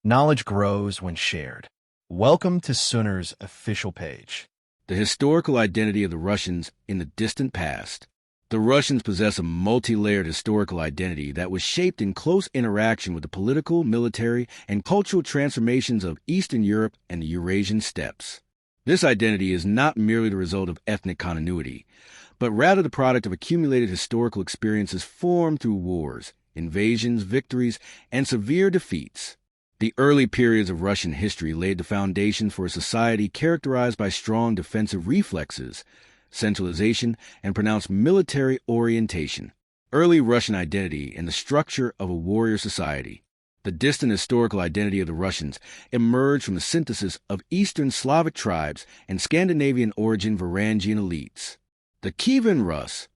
Knowledge grows when shared. Welcome to Sunner's official page. The historical identity of the Russians in the distant past. The Russians possess a multi-layered historical identity that was shaped in close interaction with the political, military, and cultural transformations of Eastern Europe and the Eurasian steppes. This identity is not merely the result of ethnic continuity, but rather the product of accumulated historical experiences formed through wars, invasions, victories, and severe defeats. The early periods of Russian history laid the foundation for a society characterized by strong defensive reflexes, centralization, and pronounced military orientation. Early Russian identity and the structure of a warrior society. The distant historical identity of the Russians emerged from the synthesis of Eastern Slavic tribes and Scandinavian origin Varangian elites. The Kievan Rus,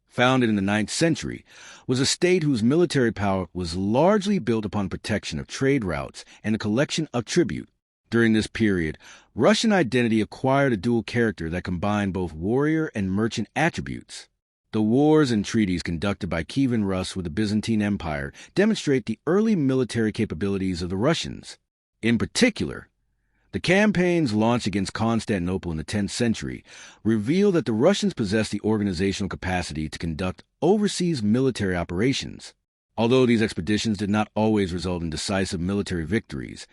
founded in the 9th century, was a state whose military power was largely built upon protection of trade routes and the collection of tribute. During this period, Russian identity acquired a dual character that combined both warrior and merchant attributes. The wars and treaties conducted by Kievan Rus with the Byzantine Empire demonstrate the early military capabilities of the Russians. In particular, the campaigns launched against Constantinople in the 10th century reveal that the Russians possessed the organizational capacity to conduct overseas military operations. Although these expeditions did not always result in decisive military victories,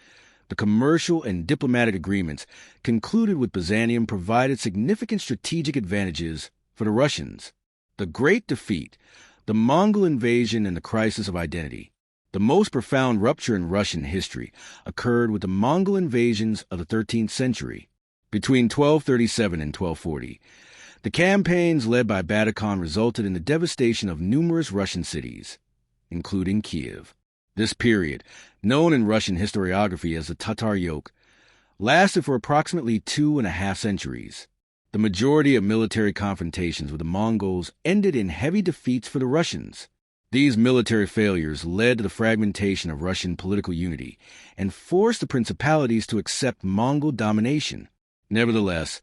the commercial and diplomatic agreements concluded with Byzantium provided significant strategic advantages for the Russians. The Great Defeat, the Mongol invasion, and the crisis of identity. The most profound rupture in Russian history occurred with the Mongol invasions of the 13th century. Between 1237 and 1240, the campaigns led by Batakhan resulted in the devastation of numerous Russian cities, including Kiev. This period, known in Russian historiography as the Tatar Yoke, lasted for approximately 2.5 centuries. The majority of military confrontations with the Mongols ended in heavy defeats for the Russians. These military failures led to the fragmentation of Russian political unity and forced the principalities to accept Mongol domination. Nevertheless,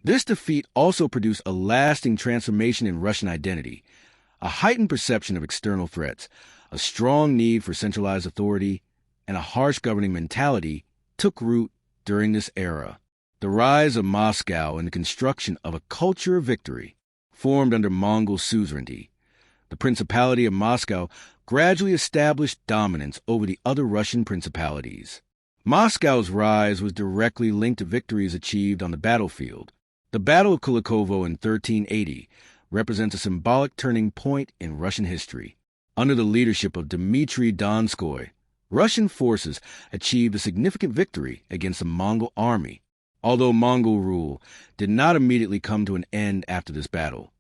this defeat also produced a lasting transformation in Russian identity. A heightened perception of external threats, a strong need for centralized authority, and a harsh governing mentality took root during this era. The rise of Moscow and the construction of a culture of victory formed under Mongol suzerainty. The Principality of Moscow gradually established dominance over the other Russian principalities. Moscow's rise was directly linked to victories achieved on the battlefield. The Battle of Kulikovo in 1380 represents a symbolic turning point in Russian history. Under the leadership of Dmitry Donskoy, Russian forces achieved a significant victory against the Mongol army. Although Mongol rule did not immediately come to an end after this battle,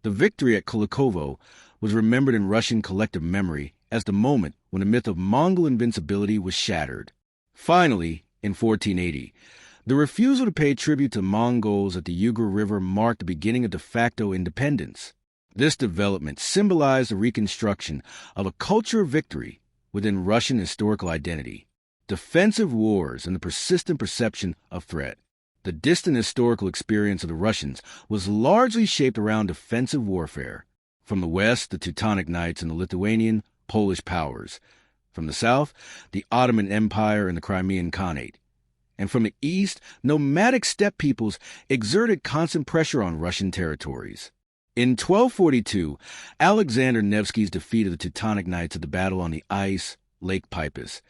the victory at Kulikovo was remembered in Russian collective memory as the moment when the myth of Mongol invincibility was shattered. Finally, in 1480, the refusal to pay tribute to Mongols at the Ugar River marked the beginning of de facto independence. This development symbolized the reconstruction of a culture of victory within Russian historical identity. Defensive wars and the persistent perception of threat. The distant historical experience of the Russians was largely shaped around defensive warfare. From the west, the Teutonic Knights and the Lithuanian, Polish powers. From the south, the Ottoman Empire and the Crimean Khanate. And from the east, nomadic steppe peoples exerted constant pressure on Russian territories. In 1242, Alexander Nevsky's defeat of the Teutonic Knights at the Battle on the Ice, Lake Peipus,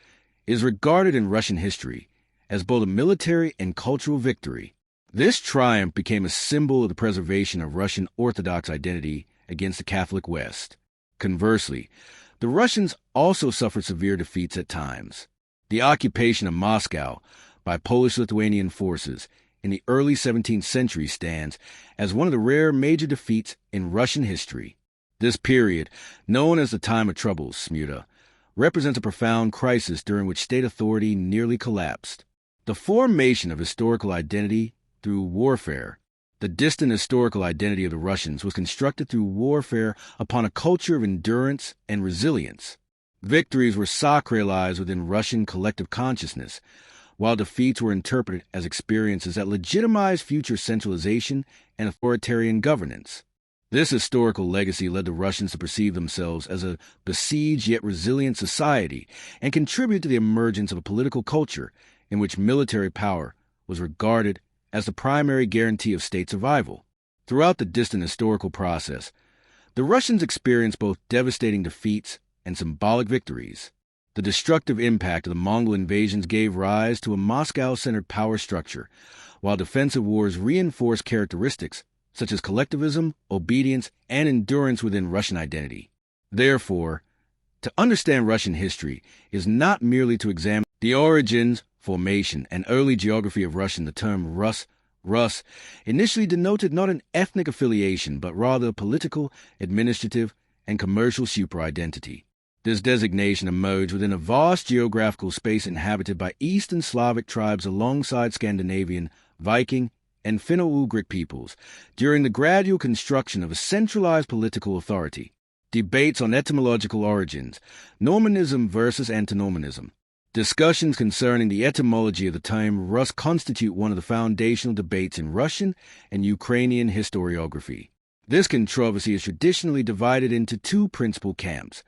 is regarded in Russian history as both a military and cultural victory. This triumph became a symbol of the preservation of Russian Orthodox identity against the Catholic West. Conversely, the Russians also suffered severe defeats at times. The occupation of Moscow by Polish-Lithuanian forces in the early 17th century stands as one of the rare major defeats in Russian history. This period, known as the Time of Troubles, Smuta, represents a profound crisis during which state authority nearly collapsed. The formation of historical identity through warfare. The distant historical identity of the Russians was constructed through warfare upon a culture of endurance and resilience. Victories were sacralized within Russian collective consciousness, while defeats were interpreted as experiences that legitimized future centralization and authoritarian governance. This historical legacy led the Russians to perceive themselves as a besieged yet resilient society and contribute to the emergence of a political culture in which military power was regarded as the primary guarantee of state survival. Throughout the distant historical process, the Russians experienced both devastating defeats and symbolic victories. The destructive impact of the Mongol invasions gave rise to a Moscow-centered power structure, while defensive wars reinforced characteristics such as collectivism, obedience, and endurance within Russian identity. Therefore, to understand Russian history is not merely to examine the origins, formation, and early geography of Russian. The term Rus initially denoted not an ethnic affiliation, but rather a political, administrative, and commercial super-identity. This designation emerged within a vast geographical space inhabited by Eastern Slavic tribes alongside Scandinavian, Viking, and Finno-Ugric peoples during the gradual construction of a centralized political authority. Debates on etymological origins, Normanism versus antinormanism. Discussions concerning the etymology of the term Rus constitute one of the foundational debates in Russian and Ukrainian historiography. This controversy is traditionally divided into two principal camps,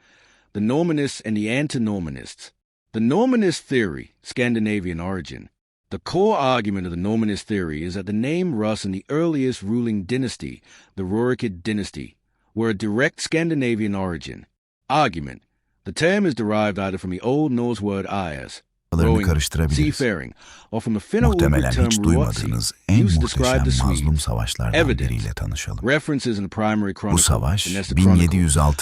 the Normanists and the antinormanists. The Normanist theory, Scandinavian origin. The core argument of the Normanist theory is that the name Rus and the earliest ruling dynasty, the Rurikid dynasty, were a direct Scandinavian origin. Argument. The term is derived either from the Old Norse word ayas, rowing, seafaring, or from the Finno-Ugric term ruotsi, used to describe the Swedes. Evidence. References in the primary chronicle, the Nestor Chronicle,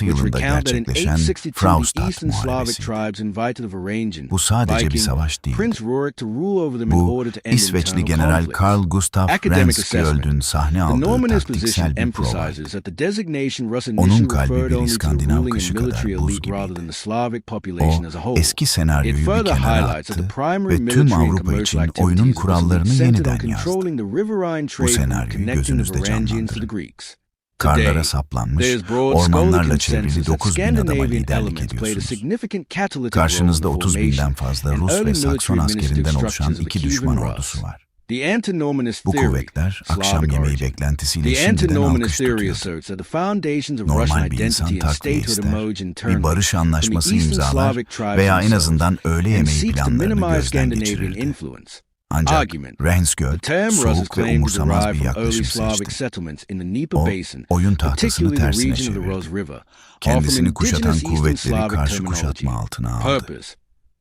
which recount that in 862 the Eastern Slavic tribes invited the Varangian, Viking, Prince Rurik to rule over them in order to end İsveçli internal General conflicts. Karl Gustav Academic Renskjöld'ün assessment. sahne The aldığı Normanist taktiksel position bir provaydı. emphasizes that the designation Rus Onun initially kalbi referred bir only to the İskandinav ruling kışı and military kadar buz elite rather than gibiydi. the Slavic population as a whole. Eski It senaryoyu bir further kenara highlights that the attı primary ve tüm military and Avrupa commercial için oyunun activities kurallarını was centered on yeniden yazdı. controlling the riverine trade route senaryoyu connecting the gözünüzde Varangians to the canlandırın. Greeks. Karlara Today, saplanmış, there is broad scholarly ormanlarla çevrili consensus that 9.000 adama Scandinavian liderlik elements played a ediyorsunuz. significant catalytic role in Karşınızda the 30.000'den formation fazla and Rus early ve Sakson military askerinden administrative oluşan structures of the iki düşman Kievan ordusu Rus. var. The antinormanist Bu theory, kuvvetler akşam Slavic yemeği origin. beklentisiyle The şimdiden antinormanist alkış theory tutuyordu. asserts that the foundations of Russian Normal bir insan identity and takviye statehood ister, emerge bir internally barış from the anlaşması Eastern imzalar Slavic tribes veya en themselves azından öğle and yemeği seeks to planlarını minimize gözden Scandinavian geçirirdi. influence. Ancak Argument. The Renskjöld term Rus is soğuk ve claimed to umursamaz derive bir from early yaklaşım Slavic seçti. settlements in the Dnieper O, Basin, oyun tahtasını particularly the tersine region of the Rus çevirdi. River, or from Kendisini kuşatan indigenous Eastern kuvvetleri Slavic karşı terminology. kuşatma altına aldı. Purpose.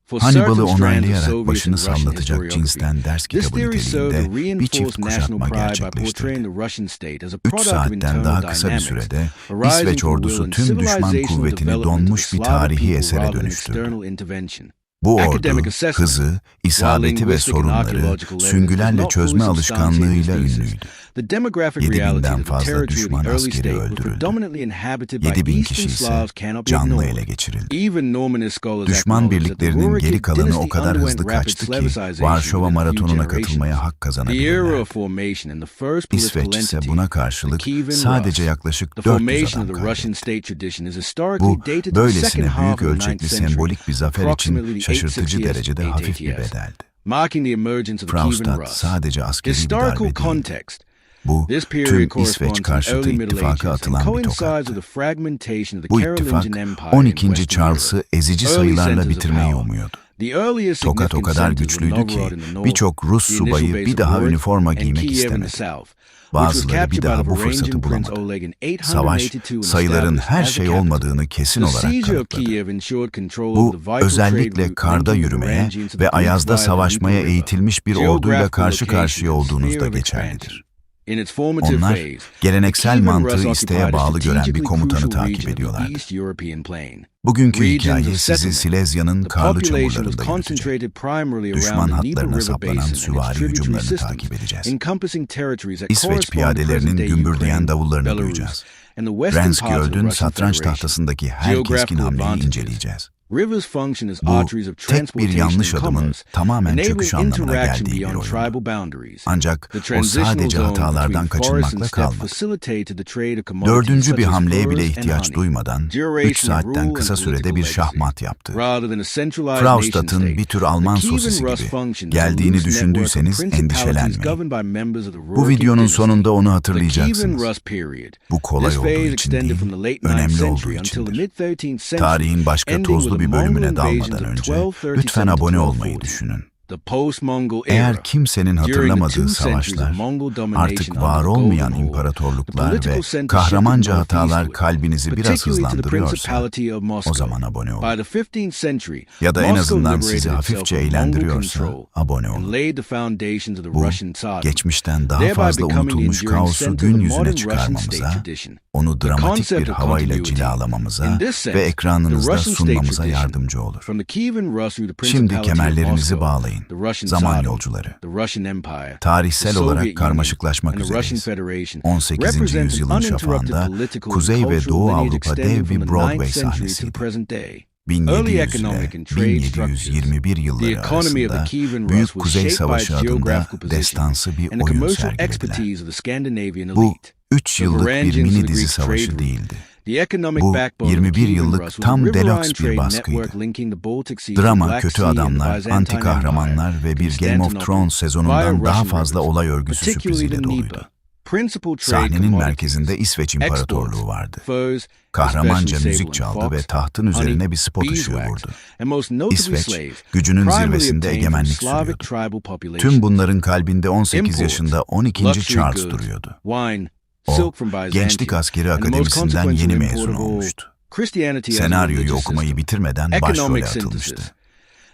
For Hannibal'ı certain strands of onaylayarak Soviet and başını Russian sallatacak historiography, cinsten ders this kitabı theory served to niteliğinde bir çift reinforce national kuşatma pride by portraying gerçekleştirdi. the Russian state as a 3 product of saatten internal daha kısa bir dynamics, sürede arising İsveç from the will ordusu and tüm düşman civilizational kuvvetini development of donmuş bir Slavic tarihi people esere rather than dönüştürdü. external intervention. Bu ordu, Academic assessment. hızı, isabeti ve linguistic and sorunları archaeological evidence süngülerle does not çözme fully substantiate alışkanlığıyla this thesis, ünlüydü. the demographic 7.000'den reality that the fazla territory of düşman the early askeri state was öldürüldü. predominantly inhabited by 7.000 Eastern kişi ise Slavs cannot be canlı ele ignored. geçirildi. Even Normanist scholars Düşman acknowledge that the birliklerinin geri Rurikid kalanı o dynasty kadar underwent hızlı rapid kaçtı ki Slavicization Varşova within a few maratonuna generations. katılmaya hak The era kazanabilirler. of formation and the first political İsveç ise entity, buna the karşılık Kievan sadece Rus. yaklaşık The 400 formation adam of the Russian kaybetti. state tradition is historically Bu, dated to the second böylesine half büyük of the 9th ölçekli century, sembolik bir zafer approximately için the şaşırtıcı 860s derecede hafif bir ATTS, bedeldi. marking the emergence of the Kievan Fraustadt Rus. sadece askeri bir Historical darbe değildi. context. Bu, This period tüm corresponds İsveç to the karşıtı early Middle ittifaka Ages and atılan bir coincides tokattı. with the fragmentation of the Bu Carolingian ittifak Empire in 12. Western Charles'ı Europe. ezici Early sayılarla centers of bitirmeyi power. umuyordu. The earliest Tokat o significant kadar centers were güçlüydü Novgorod ki in the north, birçok Rus the initial subayı base bir of daha Rurikid, üniforma and giymek Kiev in the istemedi. south, which was Bazıları bir captured by daha the bu fırsatı Varangian Prince bulamadı. Oleg in Savaş, 882 and sayıların established her as the şey capital. olmadığını kesin The olarak siege of kanıtladı. Kiev ensured control Bu, of the vital trade özellikle route karda linking the yürümeye Varangians to the ve Greeks ayazda via the savaşmaya Dnieper River. eğitilmiş bir orduyla Geographical karşı location karşıya and olduğunuzda sphere of geçerlidir. expansion. In its formative Onlar, phase, geleneksel the Kievan mantığı Rus isteğe occupied a bağlı gören bir strategically komutanı crucial takip region of the ediyorlardı. East European plain. Bugünkü Regions hikaye of sizi settlement. Silezya'nın The karlı population was çamurlarında yürütecek. concentrated primarily Düşman around the Dnieper hatlarına River saplanan basin and its süvari tributary hücumlarını systems, takip edeceğiz. encompassing territories that İsveç correspond to piyadelerinin present-day gümbürdeyen Ukraine, davullarını Belarus, duyacağız. and the western parts of the Renskjöld'ün Russian satranç Federation. tahtasındaki her keskin Geographical hamleyi advantages. inceleyeceğiz. Rivers function as Bu, arteries of tek bir transportation yanlış and adımın commerce, tamamen enabling çöküş anlamına interaction geldiği bir beyond oyun. tribal boundaries. Ancak The o transitional sadece zone hatalardan between forest and kaçınmakla steppe kalmadı. facilitated the trade of commodities Dördüncü such bir as hamleye bile furs and ihtiyaç honey. duymadan 3 Duration of saatten rule kısa and sürede political bir legacy. şahmat yaptı. Rather than a centralized Fraustat'ın nation bir state, tür Alman the sosisi Kievan Rus gibi functioned as a geldiğini loose network of düşündüyseniz principalities endişelenmeyin. governed by members of the Bu Eurasian videonun dynasty. sonunda onu The Kievan hatırlayacaksınız. Rus period. Bu kolay This olduğu phase için extended değil, from the late 9th önemli olduğu century until the içindir. mid-13th century, Tarihin başka ending with tozlu the bir Mongol bölümüne invasions dalmadan of önce 1237 lütfen to abone olmayı 1240. düşünün. The post-Mongol Eğer era. kimsenin During the hatırlamadığı 2 centuries savaşlar, of Mongol domination artık under var the olmayan Golden Horde, the imparatorluklar political ve center kahramanca shifted hatalar northeastward, kalbinizi biraz particularly to the hızlandırıyorsa, Principality of o Moscow. zaman abone olun. By the 15th century, Ya da en Moscow azından liberated sizi itself hafifçe from Mongol eğlendiriyorsa control abone and olun. laid the foundations of the Bu, Russian Tsar, geçmişten daha thereby fazla becoming the unutulmuş enduring kaosu center of gün the yüzüne modern Russian state çıkarmamıza, tradition. onu The dramatik concept bir of havayla continuity. cilalamamıza In this sense, ve the ekranınızda Russian state sunmamıza tradition, yardımcı olur. from the Kievan Rus through the Şimdi Principality of kemerlerinizi Moscow, bağlayın. the Russian Zaman Tsardom, yolcuları. the Russian Empire, Tarihsel the olarak Soviet Union, karmaşıklaşmak and the Russian üzereyiz. Federation 18. represent an yüzyılın uninterrupted şafağında political and Kuzey ve cultural Doğu lineage Avrupa extending dev from bir the Broadway 9th century to the sahnesiydi. present day. 1700 economic ile and trade structures, 1721 the yılları economy of the arasında Kievan Rus Büyük was Kuzey shaped by Savaşı its adında geographical position destansı bir and the oyun commercial sergilediler. expertise of the Scandinavian Bu elite. 3 The yıllık bir Varangians of mini the dizi Greek trade savaşı route. değildi. The economic Bu backbone of 21 Kievan yıllık Rus was tam the riverine deluxe bir trade baskıydı. network linking the Baltic Sea to Drama, Black kötü Sea and the adamlar, Byzantine anti Empire, kahramanlar ve bir Game of Thrones sezonundan daha fazla olay örgüsü particularly the sürpriziyle Dnieper. doluydu. Principal trade Sahnenin commodities, merkezinde İsveç İmparatorluğu exports, vardı. furs, Kahramanca especially müzik sable and çaldı ve fox, tahtın üzerine honey, bir spot ışığı beeswax, vurdu. and most notably İsveç, slaves, gücünün primarily zirvesinde obtained from egemenlik Slavic sürüyordu. tribal populations. Tüm bunların kalbinde 18 Imports, yaşında 12. luxury Charles goods, duruyordu. wine, O, silk from Byzantium, Gençlik Askeri and the most Akademisi'nden consequential yeni import mezun of all, olmuştu. Christianity as a Senaryoyu religious okumayı system. bitirmeden Economic başrole synthesis. atılmıştı.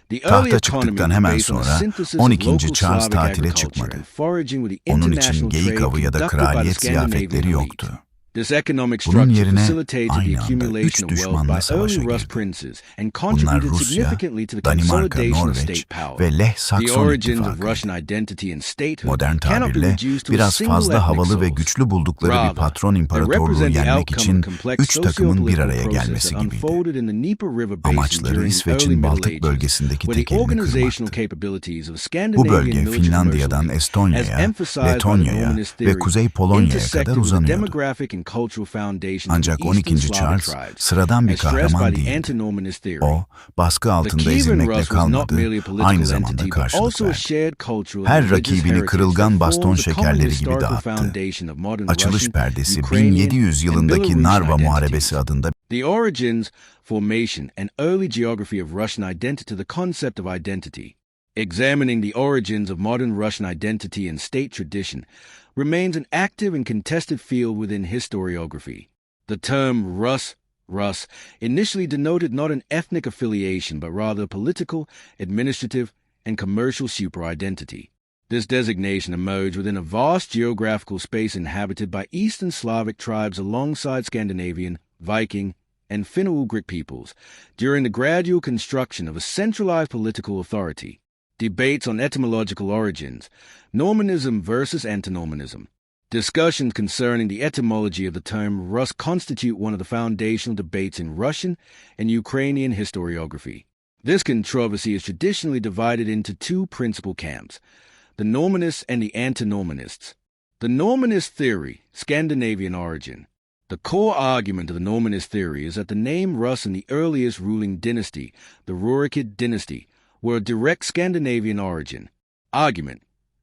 The early Tahta economy çıktıktan was hemen based on a sonra synthesis of 12. local Charles Slavic tatile agriculture çıkmadı. and foraging with the Onun için international geyik trade avı ya da conducted by the kraliyet Scandinavian ziyafetleri elite. yoktu. This economic Bunun structure yerine facilitated the aynı anda accumulation 3 of wealth düşmanla by savaşa early Rus girdi. princes and Bunlar contributed Rusya, significantly to the Danimarka, consolidation of Norveç state power. ve Leh The Sakson origins of ittifakıydı. Russian identity and statehood Modern cannot be tabirle reduced to a biraz single fazla ethnic havalı ve source. güçlü buldukları bir Rather, patron they imparatorluğu represent the yenmek outcome için of complex 3 takımın bir socio-political araya process gelmesi that gibiydi. unfolded in the Dnieper River Basin Amaçları during the early İsveç'in Middle Baltık Ages, bölgesindeki where the tekelini organizational kırmaktı. capabilities of Bu Scandinavian bölge military Finlandiya'dan commercial as Estonya'ya, emphasized by the Letonya'ya Normanist ve theory, Kuzey Polonya'ya kadar intersected with the uzanıyordu. demographic and cultural foundations of Ancak the Eastern 12. Slavic Charles tribes, sıradan bir as stressed by kahraman the değildi. anti-Normanist theory. O, baskı The altında Kievan ezilmekle Rus was not kalmadı, merely a political aynı zamanda entity, but karşılık also a verdi. shared cultural Her and religious rakibini heritage kırılgan that baston forms the common şekerleri gibi historical dağıttı. foundation of modern Açılış Russian, perdesi Ukrainian, 1700 and yılındaki Belarusian Narva identities. Muharebesi adında The origins, formation, and early geography of Russian identity, the concept of identity. Examining the origins of modern Russian identity and state tradition remains an active and contested field within historiography. The term Rus initially denoted not an ethnic affiliation, but rather a political, administrative, and commercial super-identity. This designation emerged within a vast geographical space inhabited by Eastern Slavic tribes alongside Scandinavian, Viking, and Finno-Ugric peoples during the gradual construction of a centralized political authority. Debates on etymological origins, Normanism versus antinormanism. Discussions concerning the etymology of the term Rus constitute one of the foundational debates in Russian and Ukrainian historiography. This controversy is traditionally divided into two principal camps, the Normanists and the antinormanists. The Normanist theory, Scandinavian origin. The core argument of the Normanist theory is that the name Rus in the earliest ruling dynasty, the Rurikid dynasty, were of direct Scandinavian origin. Argument.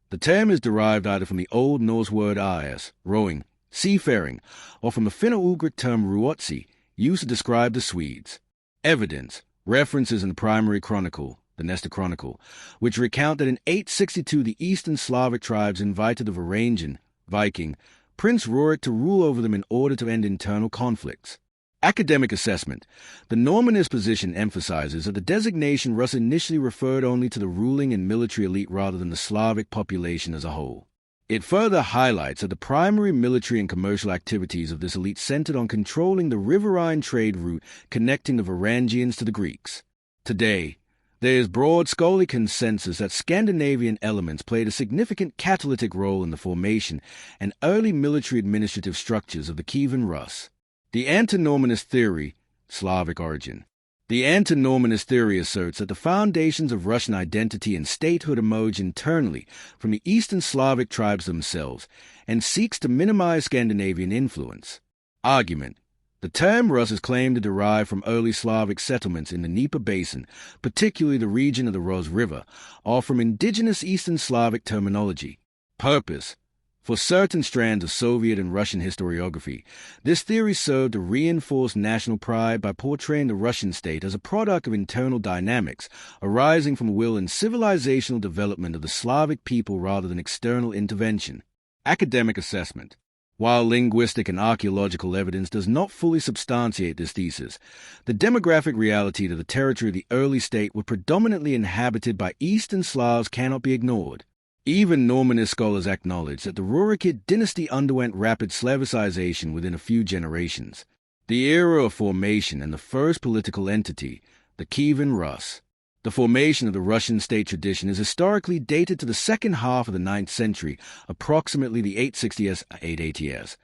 The term is derived either from the Old Norse word aias, rowing, seafaring, or from the Finno-Ugric term ruotsi, used to describe the Swedes. Evidence. References in the primary chronicle, the Nestor Chronicle, which recount that in 862 the Eastern Slavic tribes invited the Varangian, Viking, Prince Rurik to rule over them in order to end internal conflicts. Academic assessment. The Normanist position emphasizes that the designation Rus initially referred only to the ruling and military elite rather than the Slavic population as a whole. It further highlights that the primary military and commercial activities of this elite centered on controlling the riverine trade route connecting the Varangians to the Greeks. Today, there is broad scholarly consensus that Scandinavian elements played a significant catalytic role in the formation and early military administrative structures of the Kievan Rus. The antinormanist theory, Slavic origin. The anti-Normanist theory asserts that the foundations of Russian identity and statehood emerge internally from the Eastern Slavic tribes themselves and seeks to minimize Scandinavian influence. Argument: the term Rus is claimed to derive from early Slavic settlements in the Dnieper Basin, particularly the region of the Ros River, or from indigenous Eastern Slavic terminology. Purpose: for certain strands of Soviet and Russian historiography, this theory served to reinforce national pride by portraying the Russian state as a product of internal dynamics arising from will and civilizational development of the Slavic people rather than external intervention. Academic assessment: while linguistic and archaeological evidence does not fully substantiate this thesis, the demographic reality that the territory of the early state was predominantly inhabited by Eastern Slavs cannot be ignored. Even Normanist scholars acknowledge that the Rurikid dynasty underwent rapid Slavicization within a few generations. The era of formation and the first political entity, the Kievan Rus. The formation of the Russian state tradition is historically dated to the second half of the 9th century, approximately the 860s-880s,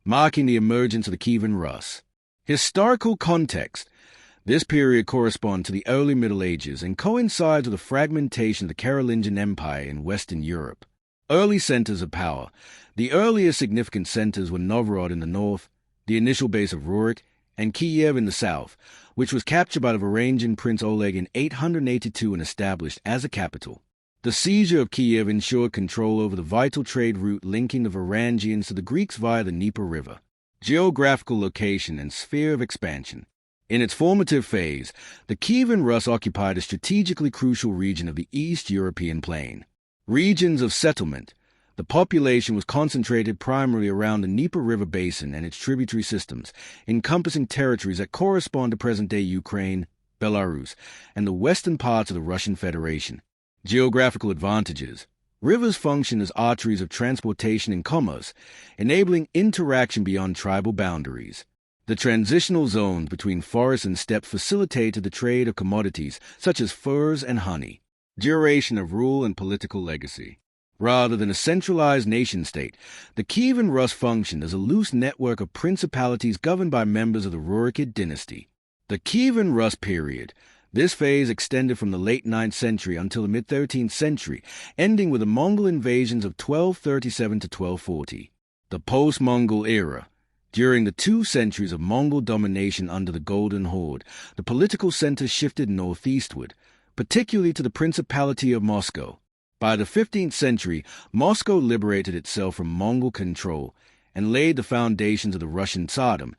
marking the emergence of the Kievan Rus. Historical context: this period corresponds to the early Middle Ages and coincides with the fragmentation of the Carolingian Empire in Western Europe. Early centers of power: the earliest significant centers were Novgorod in the north, the initial base of Rurik, and Kiev in the south, which was captured by the Varangian Prince Oleg in 882 and established as a capital. The seizure of Kiev ensured control over the vital trade route linking the Varangians to the Greeks via the Dnieper River. Geographical location and sphere of expansion: in its formative phase, the Kievan Rus occupied a strategically crucial region of the East European plain. Regions of settlement: the population was concentrated primarily around the Dnieper River basin and its tributary systems, encompassing territories that correspond to present-day Ukraine, Belarus, and the western parts of the Russian Federation. Geographical advantages: rivers function as arteries of transportation and commerce, enabling interaction beyond tribal boundaries. The transitional zones between forest and steppe facilitated the trade of commodities such as furs and honey. Duration of rule and political legacy: rather than a centralized nation-state, the Kievan Rus functioned as a loose network of principalities governed by members of the Rurikid dynasty. The Kievan Rus period: this phase extended from the late 9th century until the mid-13th century, ending with the Mongol invasions of 1237 to 1240. The post-Mongol era: during the 2 centuries of Mongol domination under the Golden Horde, the political center shifted northeastward, particularly to the Principality of Moscow. By the 15th century, Moscow liberated itself from Mongol control and laid the foundations of the Russian Tsardom,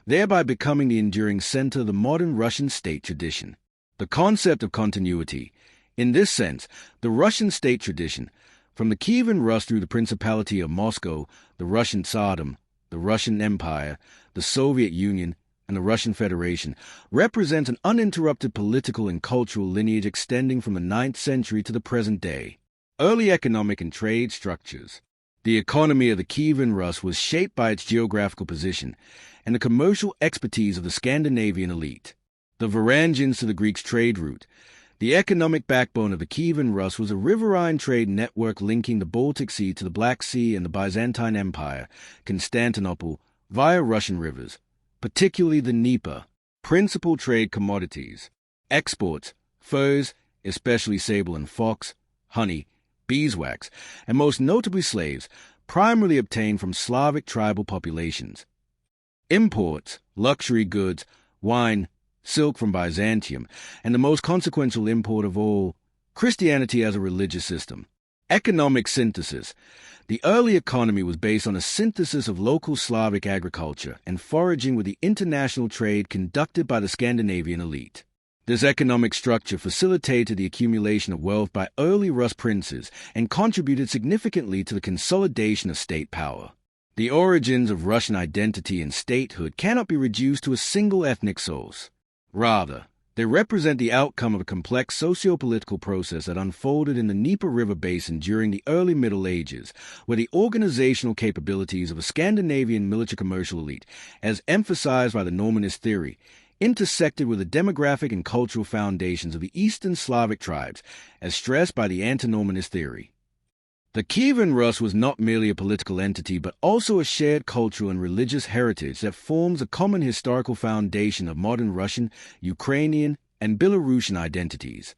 thereby becoming the enduring center of the modern Russian state tradition. The concept of continuity: in this sense, the Russian state tradition, from the Kievan Rus through the Principality of Moscow, the Russian Tsardom, the Russian Empire, the Soviet Union, and the Russian Federation, represents an uninterrupted political and cultural lineage extending from the 9th century to the present day. Early economic and trade structures: the economy of the Kievan Rus was shaped by its geographical position and the commercial expertise of the Scandinavian elite. The Varangians to the Greeks trade route: the economic backbone of the Kievan Rus was a riverine trade network linking the Baltic Sea to the Black Sea and the Byzantine Empire, Constantinople, via Russian rivers, particularly the Dnieper. Principal trade commodities: exports: furs, especially sable and fox, honey, beeswax, and most notably slaves, primarily obtained from Slavic tribal populations. Imports: luxury goods, wine, silk from Byzantium, and the most consequential import of all, Christianity as a religious system. Economic synthesis: the early economy was based on a synthesis of local Slavic agriculture and foraging with the international trade conducted by the Scandinavian elite. This economic structure facilitated the accumulation of wealth by early Rus princes and contributed significantly to the consolidation of state power. The origins of Russian identity and statehood cannot be reduced to a single ethnic source. Rather, they represent the outcome of a complex socio-political process that unfolded in the Dnieper River basin during the early Middle Ages, where the organizational capabilities of a Scandinavian military-commercial elite, as emphasized by the Normanist theory, intersected with the demographic and cultural foundations of the Eastern Slavic tribes, as stressed by the anti-Normanist theory. The Kievan Rus was not merely a political entity, but also a shared cultural and religious heritage that forms a common historical foundation of modern Russian, Ukrainian, and Belarusian identities.